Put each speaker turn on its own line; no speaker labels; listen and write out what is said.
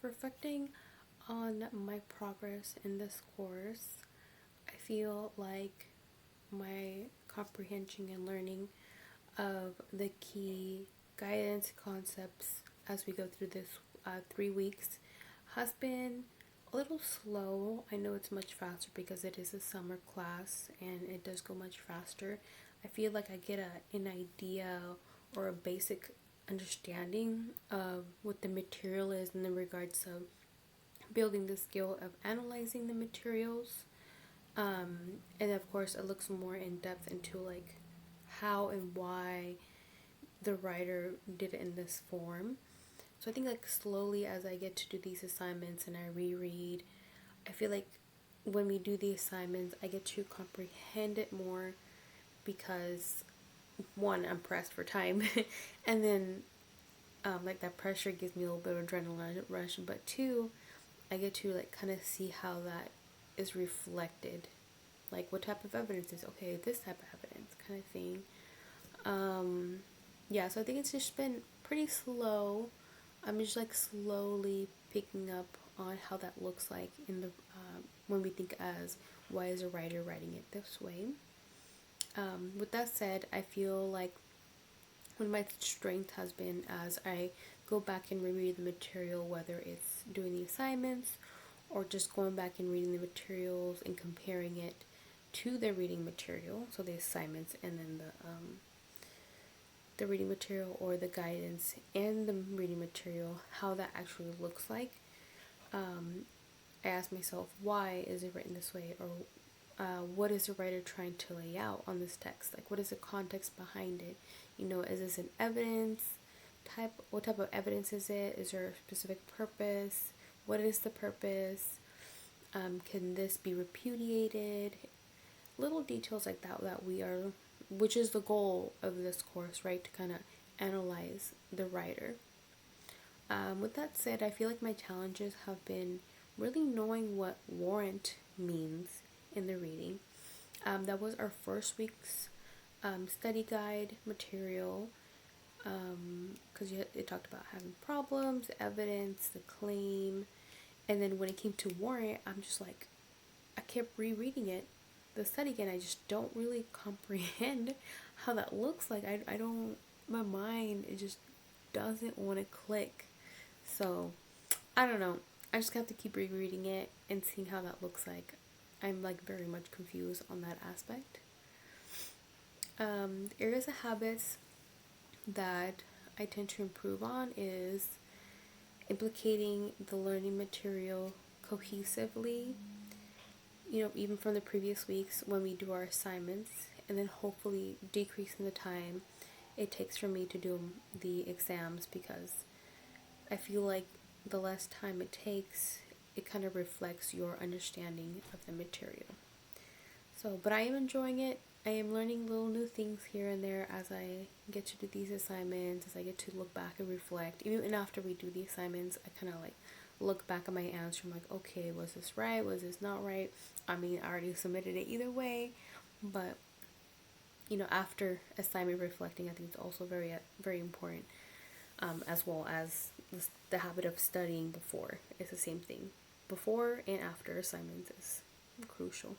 Reflecting on my progress in this course, I feel like my comprehension and learning of the key guidance concepts as we go through this 3 weeks has been a little slow. I know it's much faster because it is a summer class and it does go much faster. I feel like I get an idea or a basic understanding of what the material is in the regards of building the skill of analyzing the materials. And of course, it looks more in depth into like how and why the writer did it in this form. So I think like slowly as I get to do these assignments and I reread, I feel like when we do the assignments, I get to comprehend it more because one, I'm pressed for time, and then like that pressure gives me a little bit of adrenaline rush. But two, I get to like kind of see how that is reflected, like what type of evidence is okay, this type of evidence kind of thing. Yeah, so I think it's just been pretty slow. I'm just like slowly picking up on how that looks like in the when we think as why is a writer writing it this way. With that said, I feel like one of my strength has been as I go back and reread the material, whether it's doing the assignments or just going back and reading the materials and comparing it to the reading material, so the assignments and then the reading material or the guidance and the reading material, how that actually looks like. I ask myself, why is it written this way, or what is the writer trying to lay out on this text? Like, what is the context behind it? Is this an evidence type? What type of evidence is it? Is there a specific purpose? What is the purpose? Can this be repudiated? Little details like that which is the goal of this course, right? To kind of analyze the writer. With that said, I feel like my challenges have been really knowing what warrant means in the reading. That was our first week's study guide material, because it talked about having problems, evidence, the claim, and then when it came to warrant, I'm just like, I kept rereading it, the study again. I just don't really comprehend how that looks like. I don't, my mind, it just doesn't want to click. So, I don't know. I just have to keep rereading it and seeing how that looks like. I'm like very much confused on that aspect. Areas of habits that I tend to improve on is implicating the learning material cohesively, even from the previous weeks when we do our assignments, and then hopefully decreasing the time it takes for me to do the exams, because I feel like the less time it takes, it kind of reflects your understanding of the material. So, but I am enjoying it. I am learning little new things here and there as I get to do these assignments, as I get to look back and reflect. Even after we do the assignments, I kind of like look back at my answer. I'm like, okay, was this right? Was this not right? I mean, I already submitted it either way, but after assignment reflecting, I think it's also very, very important, as well as the habit of studying before. It's the same thing. Before and after assignments is crucial.